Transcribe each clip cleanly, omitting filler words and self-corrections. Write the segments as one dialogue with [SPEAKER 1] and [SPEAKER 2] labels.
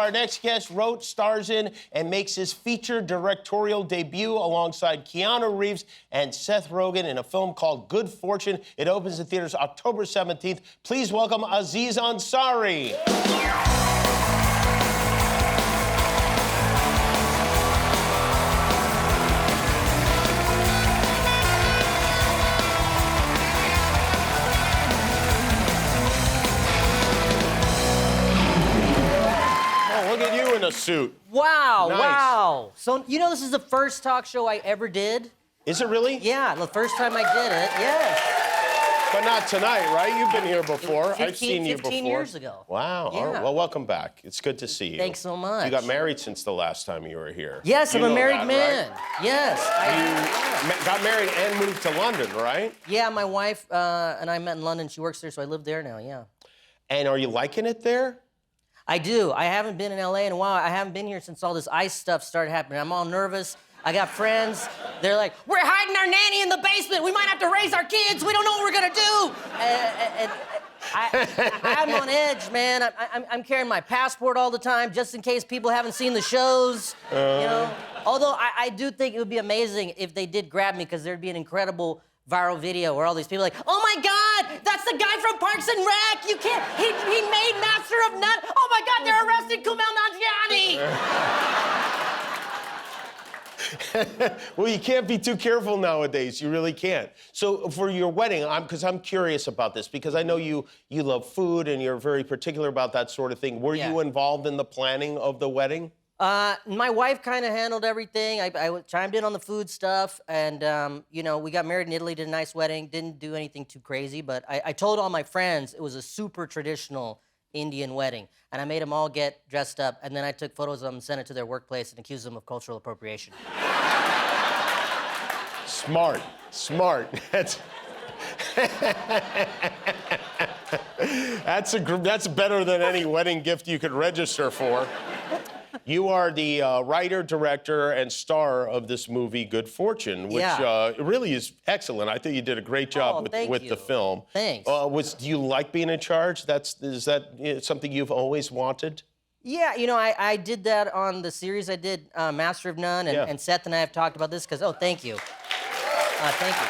[SPEAKER 1] Our next guest wrote, stars in, and makes his feature directorial debut alongside Keanu Reeves and Seth Rogen in a film called Good Fortune. It opens in theaters October 17th. Please welcome Aziz Ansari. Look at you in a suit.
[SPEAKER 2] Wow,
[SPEAKER 1] Nice.
[SPEAKER 2] wow. So, you know, this is the first talk show I ever did.
[SPEAKER 1] Is it really?
[SPEAKER 2] Yeah, the first time I did it, yes.
[SPEAKER 1] But not tonight, right? You've been here before. I've seen you before.
[SPEAKER 2] 15 years ago.
[SPEAKER 1] Wow.
[SPEAKER 2] Yeah.
[SPEAKER 1] All right. Well, welcome back. It's good to see you.
[SPEAKER 2] Thanks so much.
[SPEAKER 1] You got married since the last time you were here.
[SPEAKER 2] Yes,
[SPEAKER 1] You
[SPEAKER 2] I'm a
[SPEAKER 1] know
[SPEAKER 2] married
[SPEAKER 1] that,
[SPEAKER 2] man.
[SPEAKER 1] right?
[SPEAKER 2] Yes.
[SPEAKER 1] Got married and moved to London, right?
[SPEAKER 2] Yeah, my wife and I met in London. She works there, so I live there now, yeah.
[SPEAKER 1] And are you liking it there?
[SPEAKER 2] I do. I haven't been in LA in a while. I haven't been here since all this ICE stuff started happening. I'm all nervous. I got friends. They're like, we're hiding our nanny in the basement. We might have to raise our kids. We don't know what we're gonna do. I'm on edge, man. I'm carrying my passport all the time just in case people haven't seen the shows, you know? Although I do think it would be amazing if they did grab me, because there'd be an incredible viral video where all these people are like, oh my God, that's the guy from Parks and Rec. You can't, he made Master of None. Oh my God, they're arrested Kumail Nanjiani.
[SPEAKER 1] Well, you can't be too careful nowadays. You really can't. So for your wedding, because I'm curious about this, because I know you love food and you're very particular about that sort of thing. Were you involved in the planning of the wedding?
[SPEAKER 2] My wife kind of handled everything. I chimed in on the food stuff, and you know, we got married in Italy, did a nice wedding, didn't do anything too crazy, but I told all my friends it was a super traditional Indian wedding, and I made them all get dressed up, and then I took photos of them and sent it to their workplace and accused them of cultural appropriation.
[SPEAKER 1] Smart, smart. That's better than any wedding gift you could register for. You are the writer, director, and star of this movie, Good Fortune, which really is excellent. I think you did a great job with the film.
[SPEAKER 2] Thanks.
[SPEAKER 1] Do you like being in charge? Is that something you've always wanted?
[SPEAKER 2] Yeah, you know, I did that on the series I did, Master of None, and Seth and I have talked about this, because, thank you. Thank you.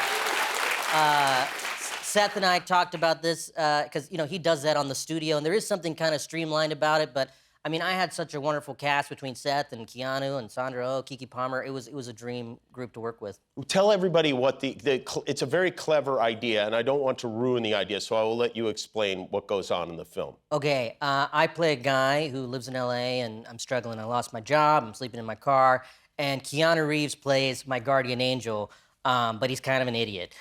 [SPEAKER 2] Seth and I talked about this, because, you know, he does that on the studio, and there is something kind of streamlined about it, but I mean, I had such a wonderful cast between Seth and Keanu and Sandra Oh, Kiki Palmer. It was a dream group to work with.
[SPEAKER 1] Tell everybody what it's a very clever idea, and I don't want to ruin the idea, so I will let you explain what goes on in the film.
[SPEAKER 2] Okay, I play a guy who lives in LA, and I'm struggling. I lost my job, I'm sleeping in my car, and Keanu Reeves plays my guardian angel, but he's kind of an idiot.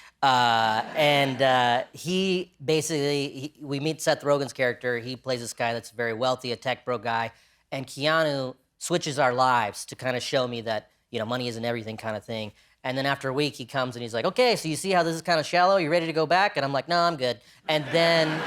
[SPEAKER 2] He basically, we meet Seth Rogen's character. He plays this guy that's very wealthy, a tech bro guy, and Keanu switches our lives to kind of show me that, you know, money isn't everything kind of thing. And then after a week, he comes and he's like, okay, so you see how this is kind of shallow? You ready to go back? And I'm like, no, I'm good. And then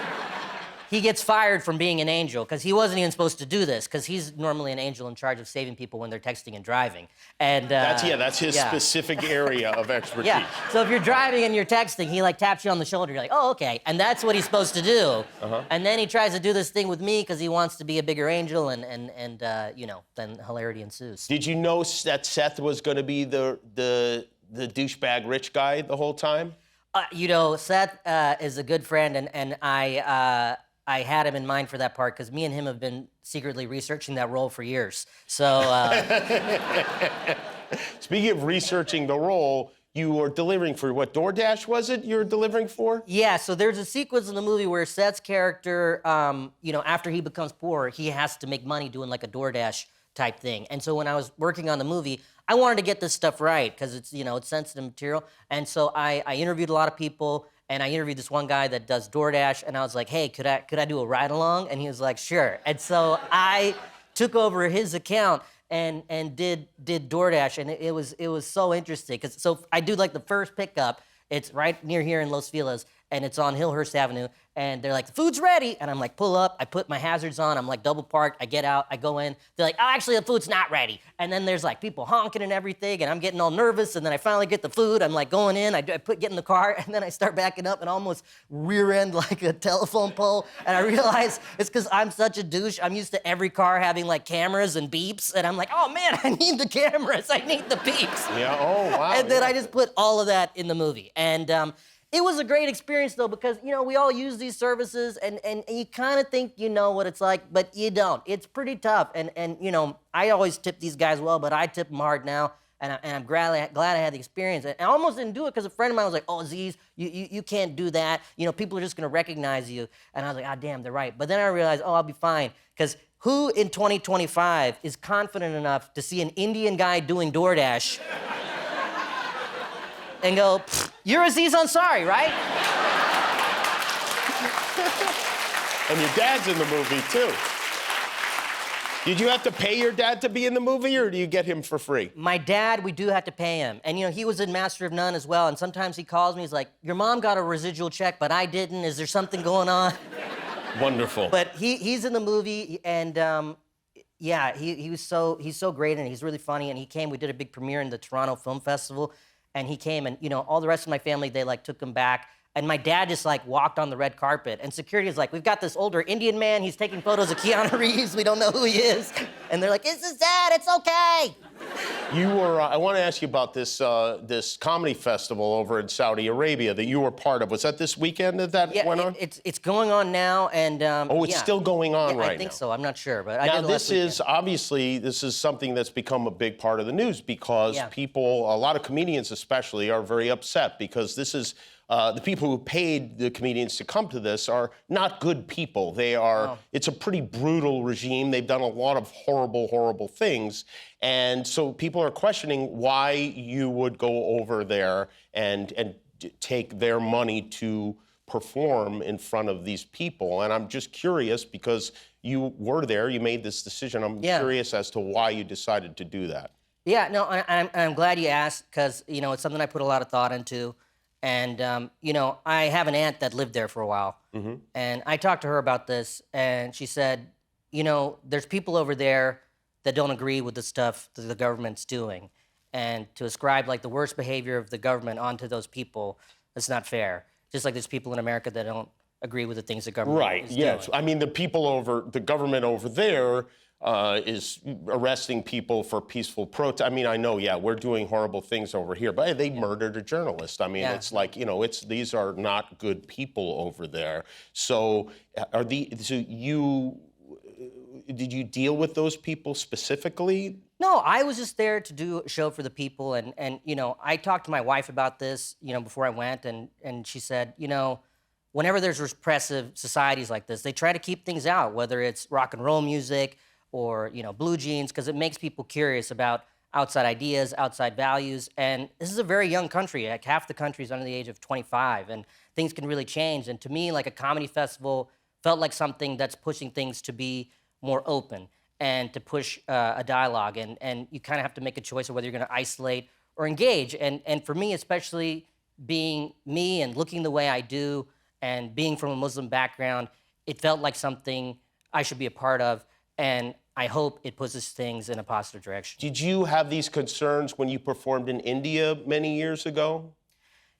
[SPEAKER 2] he gets fired from being an angel, because he wasn't even supposed to do this, because he's normally an angel in charge of saving people when they're texting and driving. And
[SPEAKER 1] that's his specific area of expertise.
[SPEAKER 2] Yeah. So if you're driving and you're texting, he like taps you on the shoulder. You're like, oh, okay. And that's what he's supposed to do. And then he tries to do this thing with me because he wants to be a bigger angel, and you know, then hilarity ensues.
[SPEAKER 1] Did you know that Seth was going to be the douchebag rich guy the whole time?
[SPEAKER 2] You know, Seth is a good friend, and I had him in mind for that part, because me and him have been secretly researching that role for years. So,
[SPEAKER 1] Speaking of researching the role, you were delivering for what, DoorDash was it you were delivering for?
[SPEAKER 2] Yeah, so there's a sequence in the movie where Seth's character, you know, after he becomes poor, he has to make money doing like a DoorDash type thing. And so when I was working on the movie, I wanted to get this stuff right, because it's, you know, it's sensitive material. And so I interviewed a lot of people. And I interviewed this one guy that does DoorDash, and I was like, hey, could I do a ride-along? And he was like, sure. And so I took over his account and did DoorDash, and it was so interesting. So I do like the first pickup. It's right near here in Los Feliz, and it's on Hillhurst Avenue, and they're like, the food's ready, and I'm like, pull up, I put my hazards on, I'm like double parked, I get out, I go in, they're like, oh, actually the food's not ready. And then there's like people honking and everything, and I'm getting all nervous, and then I finally get the get I'm like going in, get in the car, and then I start backing up and almost rear end like a telephone pole, and I realize it's because I'm such a douche. I'm used to every car having like cameras and beeps, and I'm like, oh man, I need the cameras, I need the beeps.
[SPEAKER 1] Yeah, oh wow.
[SPEAKER 2] And then I just put all of that in the movie. And it was a great experience though, because we all use these services, and you kind of think you know what it's like, but you don't. It's pretty tough. And I always tip these guys well, but I tip them hard now. And I'm glad I had the experience. And I almost didn't do it because a friend of mine was like, oh, Aziz, you can't do that. People are just gonna recognize you. And I was like, ah, damn, they're right. But then I realized, oh, I'll be fine. Because who in 2025 is confident enough to see an Indian guy doing DoorDash and go, you're Aziz Ansari, right?
[SPEAKER 1] And your dad's in the movie, too. Did you have to pay your dad to be in the movie, or do you get him for free?
[SPEAKER 2] My dad, we do have to pay him. And, he was in Master of None as well, and sometimes he calls me, he's like, your mom got a residual check, but I didn't. Is there something going on?
[SPEAKER 1] Wonderful.
[SPEAKER 2] But he's in the movie, and yeah, he's so great, and he's really funny, and he came, we did a big premiere in the Toronto Film Festival, and he came, and all the rest of my family, they like took him back. And my dad just like walked on the red carpet, and security is like, we've got this older Indian man, he's taking photos of Keanu Reeves, we don't know who he is. And they're like, it's his dad, it's okay.
[SPEAKER 1] You were, I want to ask you about this comedy festival over in Saudi Arabia that you were part of. Was that this weekend that went on?
[SPEAKER 2] It's going on now, and
[SPEAKER 1] it's still going on right now?
[SPEAKER 2] I think so, I'm not sure, but
[SPEAKER 1] now this is something that's become a big part of the news because people, a lot of comedians especially, are very upset because this is, the people who paid the comedians to come to this are not good people. They are, it's a pretty brutal regime. They've done a lot of horrible, horrible things. And so people are questioning why you would go over there and take their money to perform in front of these people. And I'm just curious because you were there, you made this decision. I'm curious as to why you decided to do that.
[SPEAKER 2] Yeah, no, I'm glad you asked because, it's something I put a lot of thought into. And, I have an aunt that lived there for a while. Mm-hmm. And I talked to her about this, and she said, there's people over there that don't agree with the stuff that the government's doing. And to ascribe, like, the worst behavior of the government onto those people, that's not fair. Just like there's people in America that don't agree with the things the government is doing. Right, yes.
[SPEAKER 1] I mean, the government over there is arresting people for peaceful protest. I mean, I know, we're doing horrible things over here, but they murdered a journalist. I mean, it's like, these are not good people over there. So did you deal with those people specifically?
[SPEAKER 2] No, I was just there to do a show for the people, and I talked to my wife about this, before I went, and she said, whenever there's repressive societies like this, they try to keep things out, whether it's rock and roll music, or blue jeans, because it makes people curious about outside ideas, outside values. And this is a very young country. Like half the country is under the age of 25, and things can really change. And to me, like a comedy festival felt like something that's pushing things to be more open and to push a dialogue. And you kind of have to make a choice of whether you're going to isolate or engage. And for me, especially being me and looking the way I do and being from a Muslim background, it felt like something I should be a part of. And I hope it pushes things in a positive direction.
[SPEAKER 1] Did you have these concerns when you performed in India many years ago?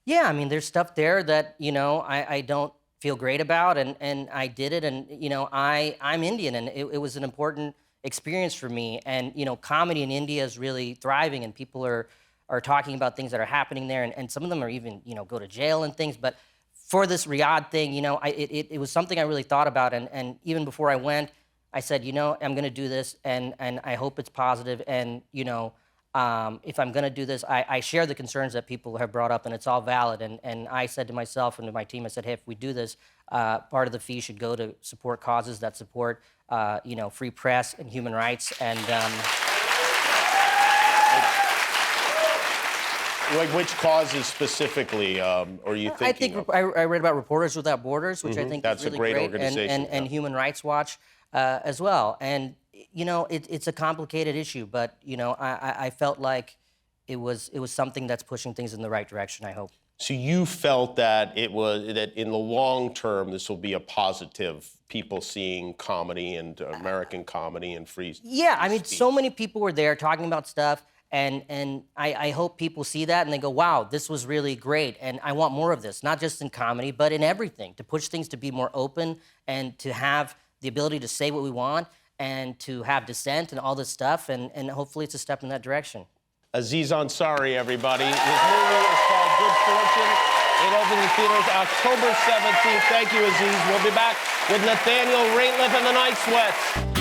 [SPEAKER 2] Yeah, I mean, there's stuff there that, I don't feel great about, and I did it, and, I'm Indian, and it was an important experience for me. And, comedy in India is really thriving, and people are talking about things that are happening there, and some of them are even, go to jail and things. But for this Riyadh thing, it was something I really thought about, and even before I went, I said, I'm gonna do this, and I hope it's positive, and, if I'm gonna do this, I share the concerns that people have brought up, and it's all valid, and I said to myself and to my team, I said, hey, if we do this, part of the fee should go to support causes that support, free press and human rights, and...
[SPEAKER 1] Like which causes specifically, or you thinking
[SPEAKER 2] I read about Reporters Without Borders, which I think
[SPEAKER 1] that's
[SPEAKER 2] is really
[SPEAKER 1] a great organization,
[SPEAKER 2] and Human Rights Watch as well. And it's a complicated issue, but I felt like it was something that's pushing things in the right direction, I hope.
[SPEAKER 1] So you felt that that in the long term, this will be a positive, people seeing comedy and American comedy and free
[SPEAKER 2] Yeah, I mean,
[SPEAKER 1] speech.
[SPEAKER 2] so many people were there talking about stuff, and I hope people see that and they go, wow, this was really great, and I want more of this, not just in comedy, but in everything, to push things to be more open and to have the ability to say what we want and to have dissent and all this stuff, and hopefully it's a step in that direction.
[SPEAKER 1] Aziz Ansari, everybody. His movie is called Good Fortune. It opens in theaters October 17th. Thank you, Aziz. We'll be back with Nathaniel Rateliff and the Night Sweats.